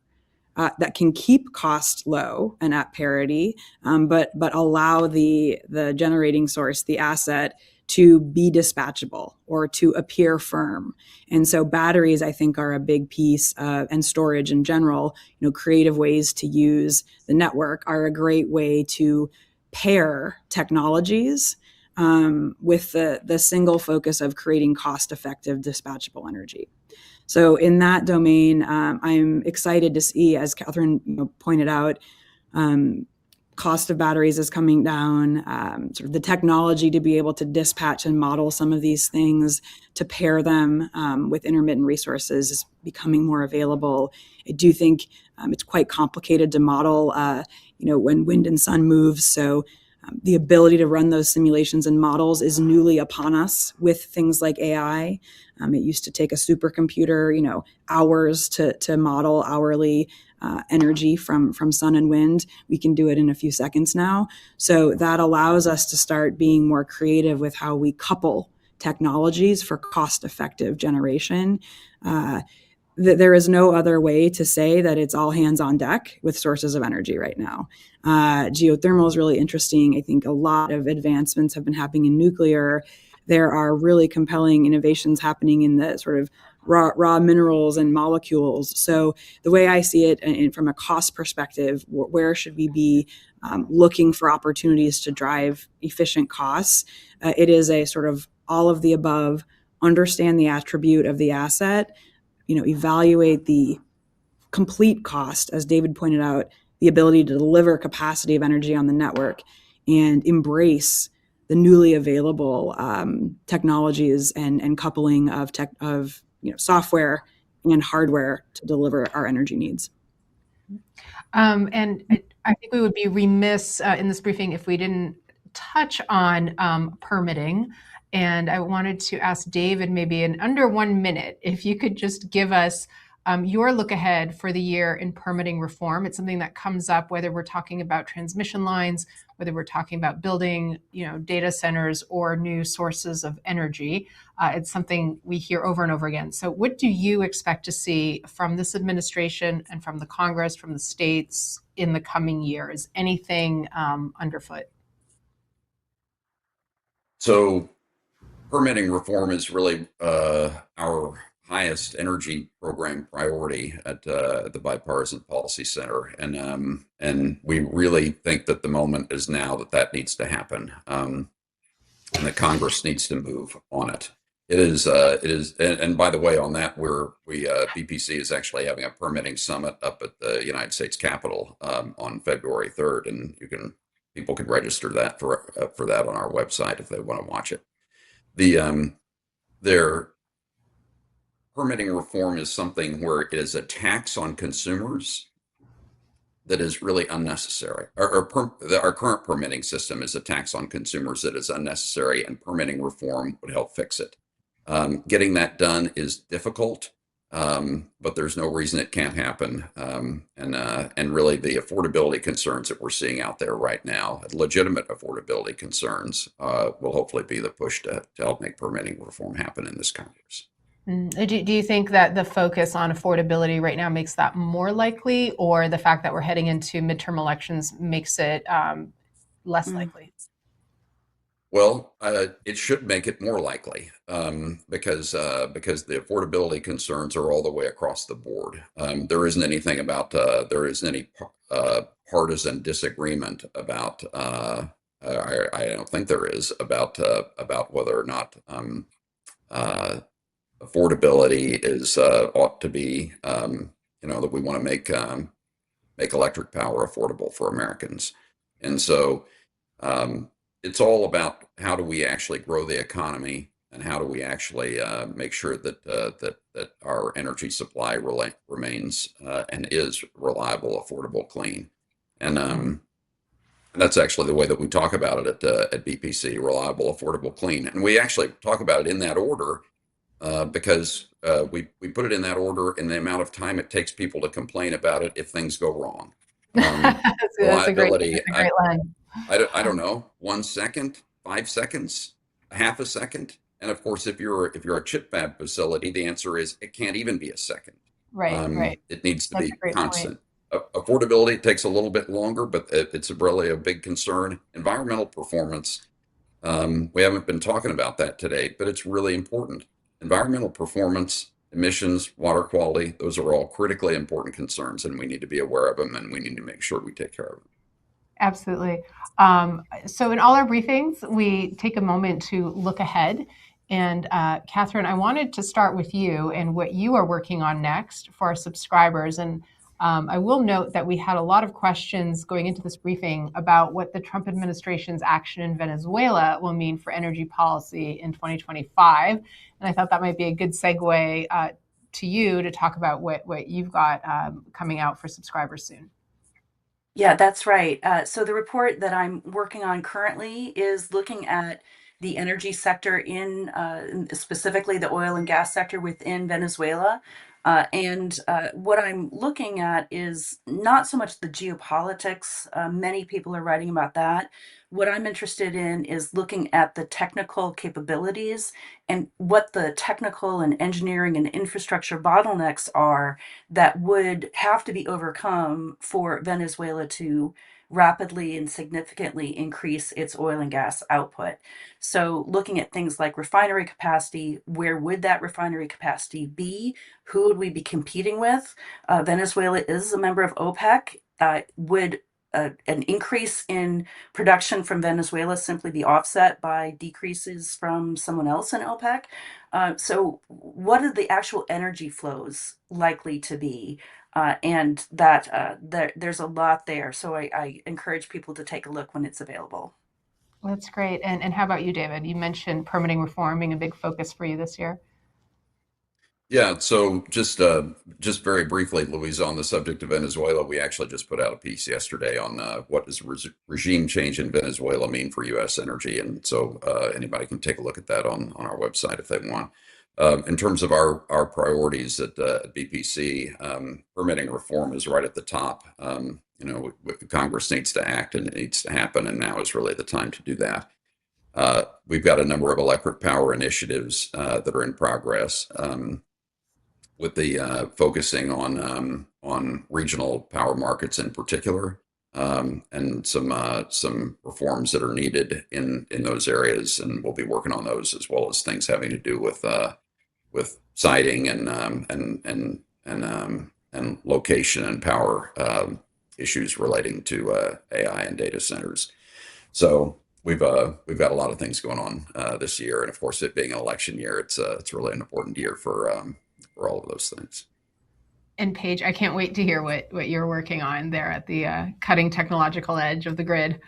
that can keep cost low and at parity, but allow the generating source, the asset, to be dispatchable or to appear firm. And so batteries, I think, are a big piece, and storage in general. Creative ways to use the network are a great way to pair technologies with the single focus of creating cost-effective, dispatchable energy. So in that domain, I'm excited to see, as Kathryn pointed out, cost of batteries is coming down. Sort of the technology to be able to dispatch and model some of these things, to pair them with intermittent resources, is becoming more available. I do think it's quite complicated to model, when wind and sun moves. So the ability to run those simulations and models is newly upon us with things like AI. It used to take a supercomputer, hours to model hourly energy from sun and wind. We can do it in a few seconds now. So that allows us to start being more creative with how we couple technologies for cost-effective generation. There is no other way to say that it's all hands on deck with sources of energy right now. Geothermal is really interesting. I think a lot of advancements have been happening in nuclear. There are really compelling innovations happening in the sort of raw minerals and molecules. So the way I see it, and from a cost perspective, where should we be looking for opportunities to drive efficient costs? It is a sort of all of the above, understand the attribute of the asset, evaluate the complete cost, as David pointed out, the ability to deliver capacity of energy on the network, and embrace the newly available technologies and coupling of software and hardware to deliver our energy needs. And I think we would be remiss in this briefing if we didn't touch on permitting. And I wanted to ask David, maybe in under 1 minute, if you could just give us your look ahead for the year in permitting reform. It's something that comes up whether we're talking about transmission lines, whether we're talking about building, data centers or new sources of energy. It's something we hear over and over again. So what do you expect to see from this administration and from the Congress, from the states in the coming year? Is anything underfoot? So permitting reform is really our highest energy program priority at the Bipartisan Policy Center, and we really think that the moment is now that needs to happen, and the Congress needs to move on it. It is, and by the way, on that, BPC is actually having a permitting summit up at the United States Capitol on February 3rd, and people can register that for that on our website if they want to watch it. Their permitting reform is something where it is a tax on consumers that is really unnecessary. Our current permitting system is a tax on consumers that is unnecessary, and permitting reform would help fix it. Getting that done is difficult, but there's no reason it can't happen. And really, the affordability concerns that we're seeing out there right now, legitimate affordability concerns, will hopefully be the push to help make permitting reform happen in this Congress. Do you think that the focus on affordability right now makes that more likely, or the fact that we're heading into midterm elections makes it less likely? Well, it should make it more likely, because the affordability concerns are all the way across the board. There isn't anything about any partisan disagreement about. I don't think there is about whether or not affordability is ought to be, that we want to make electric power affordable for Americans. And so it's all about how do we actually grow the economy and how do we actually make sure that our energy supply remains and is reliable, affordable, clean. And that's actually the way that we talk about it at BPC: reliable, affordable, clean. And we actually talk about it in that order because we put it in that order in the amount of time it takes people to complain about it if things go wrong. That's a great Reliability, line. I don't know, 1 second, 5 seconds, a half a second. And of course, if you're a chip fab facility, the answer is it can't even be a second. Right. It needs to That's be a great constant. Affordability takes a little bit longer, but it's really a big concern. Environmental performance, we haven't been talking about that today, but it's really important. Environmental performance, emissions, water quality, those are all critically important concerns, and we need to be aware of them, and we need to make sure we take care of them. Absolutely. So in all our briefings, we take a moment to look ahead. And Kathryn, I wanted to start with you and what you are working on next for our subscribers. And I will note that we had a lot of questions going into this briefing about what the Trump administration's action in Venezuela will mean for energy policy in 2025. And I thought that might be a good segue to you to talk about what you've got coming out for subscribers soon. Yeah, that's right. So the report that I'm working on currently is looking at the energy sector in specifically the oil and gas sector within Venezuela. And what I'm looking at is not so much the geopolitics. Many people are writing about that. What I'm interested in is looking at the technical capabilities and what the technical and engineering and infrastructure bottlenecks are that would have to be overcome for Venezuela to rapidly and significantly increase its oil and gas output. So looking at things like refinery capacity, where would that refinery capacity be? Who would we be competing with? Venezuela is a member of OPEC. Would an increase in production from Venezuela simply be offset by decreases from someone else in OPEC? So what are the actual energy flows likely to be? And that there's a lot there. So I encourage people to take a look when it's available. That's great. And how about you, David? You mentioned permitting reform being a big focus for you this year. Yeah, so just very briefly, Louise, on the subject of Venezuela, we actually just put out a piece yesterday on what does regime change in Venezuela mean for U.S. energy, and so anybody can take a look at that on our website if they want. In terms of our priorities at BPC, permitting reform is right at the top. Congress needs to act and it needs to happen, and now is really the time to do that. We've got a number of electric power initiatives that are in progress. With the focusing on regional power markets in particular, and some reforms that are needed in those areas, and we'll be working on those as well as things having to do with siting and location and power issues relating to AI and data centers. So we've got a lot of things going on this year, and of course, it being an election year, it's really an important year for all of those things. And Paige, I can't wait to hear what you're working on there at the cutting technological edge of the grid.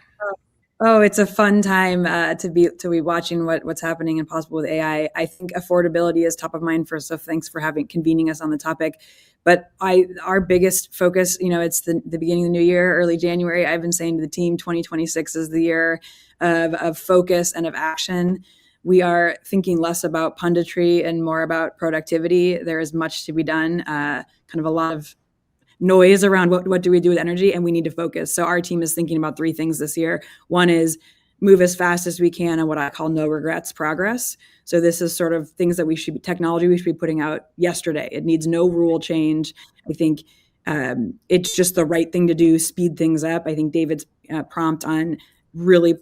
Oh, it's a fun time to be watching what's happening and possible with AI. I think affordability is top of mind for us. So thanks for convening us on the topic. But our biggest focus, it's the beginning of the new year, early January. I've been saying to the team, 2026 is the year of focus and of action. We are thinking less about punditry and more about productivity. There is much to be done, kind of a lot of noise around what do we do with energy, and we need to focus. So our team is thinking about 3 things this year. One is move as fast as we can on what I call no regrets progress. So this is sort of things that technology we should be putting out yesterday. It needs no rule change. I think it's just the right thing to do, speed things up. I think David's prompt on really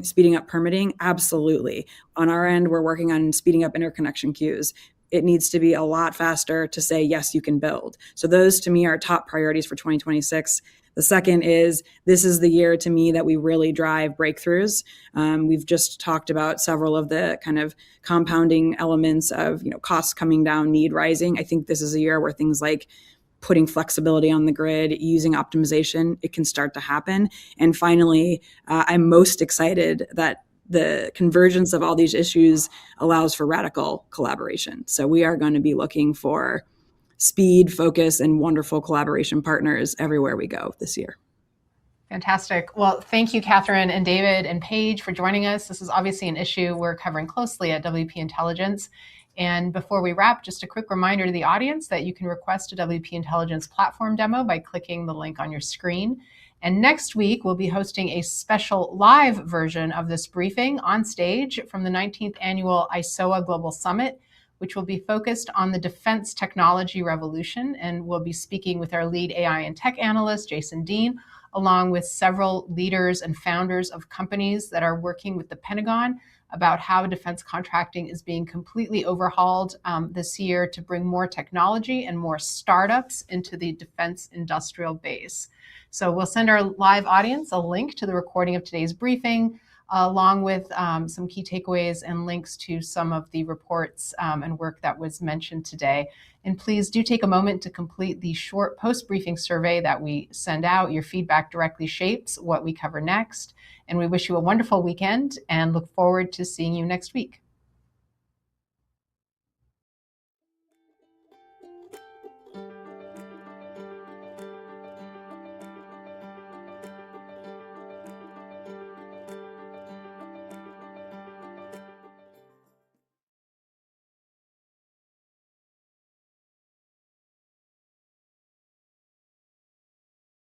speeding up permitting, absolutely. On our end, we're working on speeding up interconnection queues. it needs to be a lot faster to say, yes, you can build. So those to me are top priorities for 2026. The second is, this is the year to me that we really drive breakthroughs. We've just talked about several of the kind of compounding elements of, costs coming down, need rising. I think this is a year where things like putting flexibility on the grid, using optimization, it can start to happen. And finally, I'm most excited that the convergence of all these issues allows for radical collaboration. So we are going to be looking for speed, focus, and wonderful collaboration partners everywhere we go this year. Fantastic. Well, thank you, Kathryn and David and Paige, for joining us. This is obviously an issue we're covering closely at WP Intelligence. And before we wrap, just a quick reminder to the audience that you can request a WP Intelligence platform demo by clicking the link on your screen. And next week, we'll be hosting a special live version of this briefing on stage from the 19th Annual ISOA Global Summit, which will be focused on the defense technology revolution. And we'll be speaking with our lead AI and tech analyst, Jason Dean, along with several leaders and founders of companies that are working with the Pentagon about how defense contracting is being completely overhauled this year to bring more technology and more startups into the defense industrial base. So we'll send our live audience a link to the recording of today's briefing, along with some key takeaways and links to some of the reports and work that was mentioned today. And please do take a moment to complete the short post-briefing survey that we send out. Your feedback directly shapes what we cover next. And we wish you a wonderful weekend and look forward to seeing you next week.